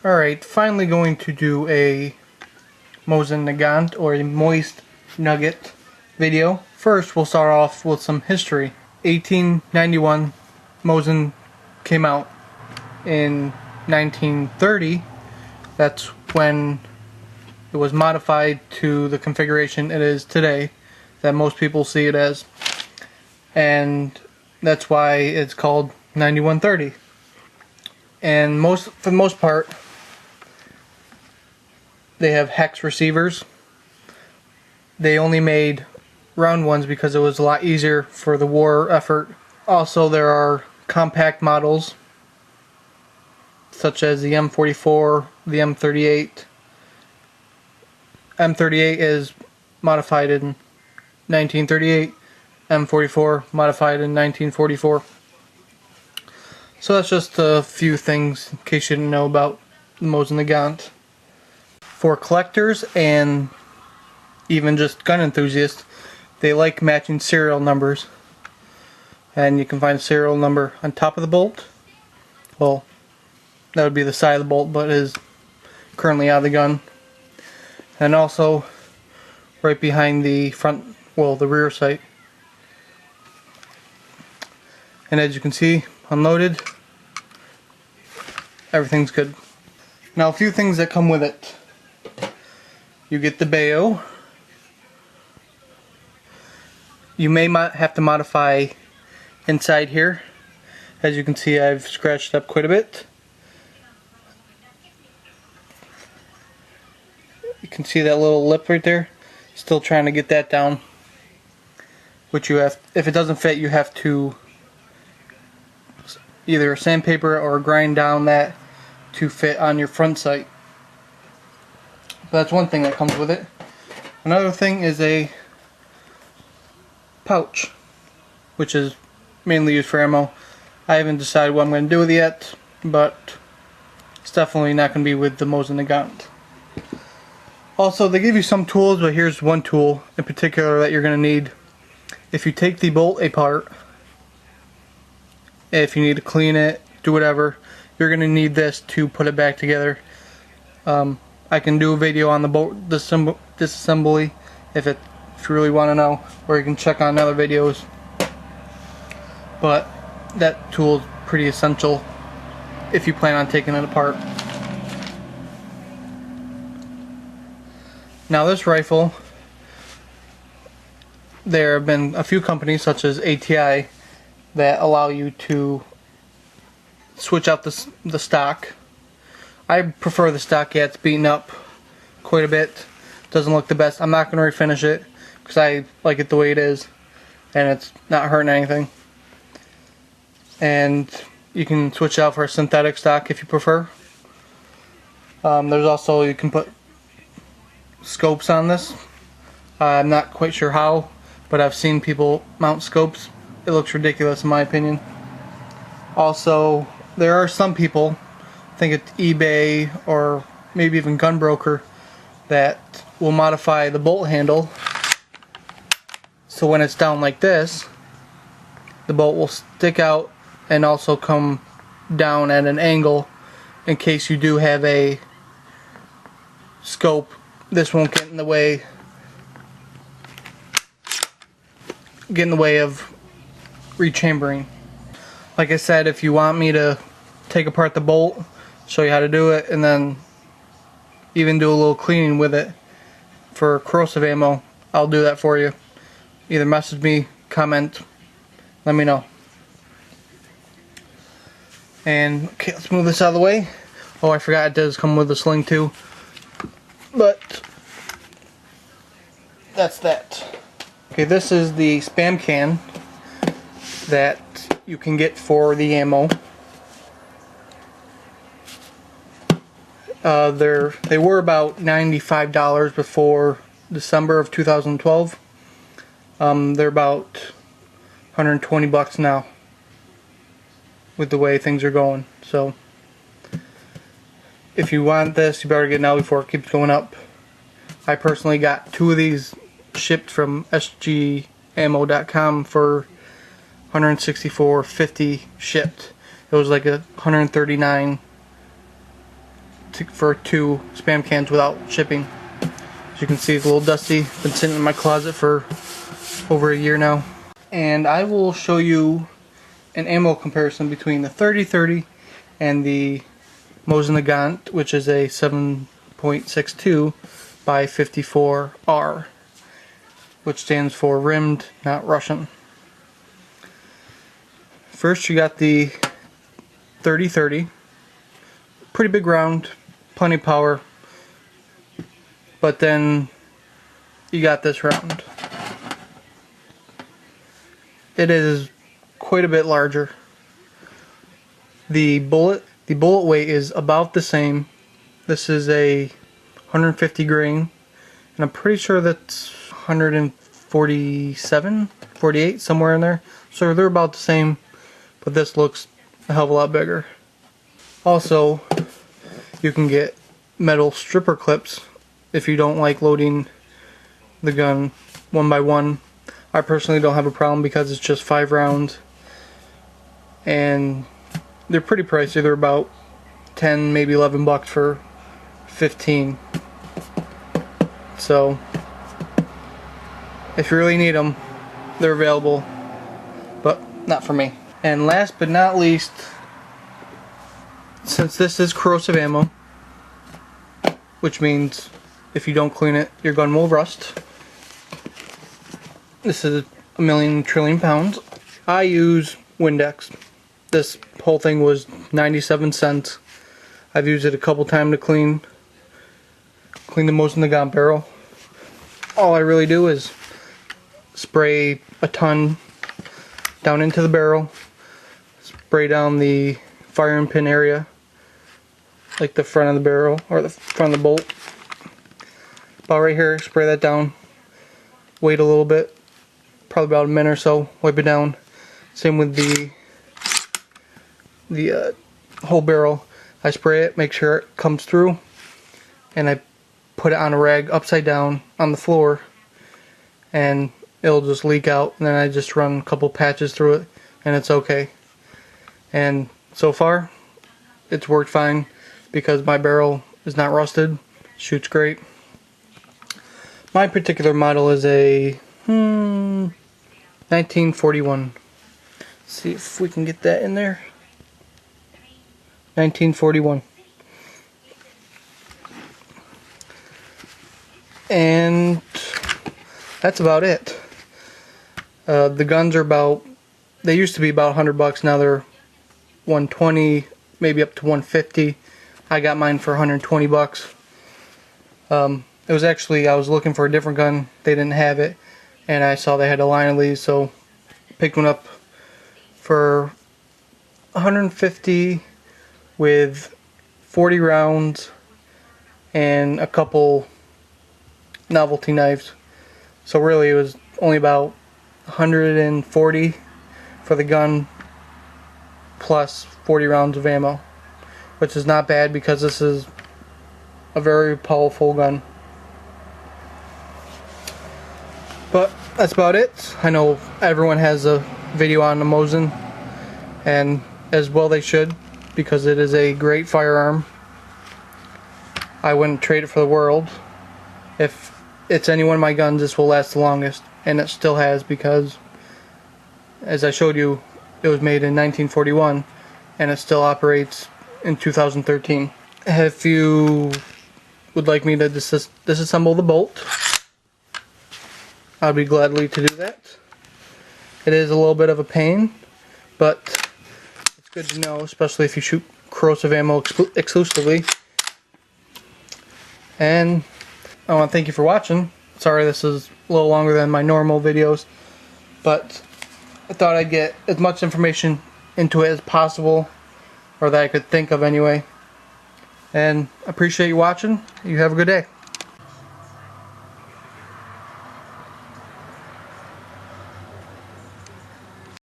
Alright, finally going to do a Mosin Nagant or a moist nugget video. First, we'll start off with some history. 1891, Mosin came out. In 1930, that's when it was modified to the configuration it is today, that most people see it as. And that's why it's called 9130. And for the most part, they have hex receivers. They only made round ones because it was a lot easier for the war effort. Also, there are compact models such as the M44, the M38. M38 is modified in 1938, M44 modified in 1944. So that's just a few things in case you didn't know about the Mosin Nagant. For collectors and even just gun enthusiasts, they like matching serial numbers. And you can find a serial number on top of the bolt. Well, that would be the side of the bolt, but it is currently out of the gun. And also right behind the front, well, the rear sight. And as you can see, unloaded, everything's good. Now, a few things that come with it. You get the bayo. You may have to modify inside here. As you can see, I've scratched up quite a bit. You can see that little lip right there. Still trying to get that down. Which you have, if it doesn't fit, you have to either sandpaper or grind down that to fit on your front sight. But that's one thing that comes with it. Another thing is a pouch, which is mainly used for ammo. I haven't decided what I'm going to do with it yet, but it's definitely not going to be with the Mosin Nagant. Also, they give you some tools, but here's one tool in particular that you're going to need. If you take the bolt apart, if you need to clean it, do whatever, you're going to need this to put it back together. I can do a video on the bolt disassembly if you really want to know, or you can check on other videos. But that tool is pretty essential if you plan on taking it apart. Now, this rifle, there have been a few companies such as ATI that allow you to switch out the stock. I prefer the stock. Yeah, it's beaten up quite a bit. Doesn't look the best. I'm not going to refinish it because I like it the way it is, and it's not hurting anything. And you can switch out for a synthetic stock if you prefer. There's also, you can put scopes on this. I'm not quite sure how, but I've seen people mount scopes. It looks ridiculous in my opinion. Also, there are some people, I think it's eBay or maybe even Gunbroker, that will modify the bolt handle so when it's down like this, the bolt will stick out and also come down at an angle in case you do have a scope. This won't get in the way of rechambering. Like I said, if you want me to take apart the bolt, show you how to do it, and then even do a little cleaning with it for corrosive ammo, I'll do that for you. Either message me, comment, let me know. And okay, let's move this out of the way. Oh, I forgot it does come with a sling too. But that's that. Okay, this is the spam can that you can get for the ammo. They were about $95 before December of 2012. They're about 120 bucks now with the way things are going. So if you want this, you better get it now before it keeps going up. I personally got 2 of these shipped from sgammo.com for $164.50 shipped. It was like $139 for 2 Spam cans without shipping. As you can see, it's a little dusty. Been sitting in my closet for over a year now. And I will show you an ammo comparison between the 30-30 and the Mosin Nagant, which is a 7.62 by 54R, which stands for rimmed, not Russian. First, you got the 30-30, pretty big round, plenty of power, but then you got this round. It is quite a bit larger. The bullet weight is about the same. This is a 150 grain, and I'm pretty sure that's 147, 48, somewhere in there. So they're about the same, but this looks a hell of a lot bigger. Also, you can get metal stripper clips if you don't like loading the gun one by one. I personally don't have a problem because it's just 5 rounds, and they're pretty pricey. They're about 10, maybe 11 bucks for 15. So if you really need them, they're available, but not for me. And last but not least, since this is corrosive ammo, which means if you don't clean it, your gun will rust. This is a million trillion pounds. I use Windex. This whole thing was 97 cents. I've used it a couple times to clean the Mosin Nagant barrel. All I really do is spray a ton down into the barrel, spray down the firing pin area, like the front of the barrel or the front of the bolt. About right here, spray that down, wait a little bit, probably about a minute or so, wipe it down. Same with the whole barrel. I spray it, make sure it comes through, and I put it on a rag upside down on the floor, and it'll just leak out, and then I just run a couple patches through it, and it's okay. And so far, it's worked fine because my barrel is not rusted, shoots great. My particular model is a 1941. Let's see if we can get that in there. 1941. And that's about it. The guns are about, they used to be about 100 bucks, now they're 120, maybe up to 150. I got mine for 120 bucks. It was actually, I was looking for a different gun, they didn't have it, and I saw they had a line of these, so picked one up for 150 with 40 rounds and a couple novelty knives. So really it was only about 140 for the gun plus 40 rounds of ammo, which is not bad because this is a very powerful gun. But that's about it. I know everyone has a video on the Mosin, and as well they should, because it is a great firearm. I wouldn't trade it for the world. If it's any one of my guns, this will last the longest, and it still has, because as I showed you, it was made in 1941 and it still operates in 2013. If you would like me to disassemble the bolt, I'd be gladly to do that. It is a little bit of a pain, but it's good to know, especially if you shoot corrosive ammo exclusively. And I want to thank you for watching. Sorry this is a little longer than my normal videos, but I thought I'd get as much information into it as possible, or that I could think of anyway. And I appreciate you watching. You have a good day.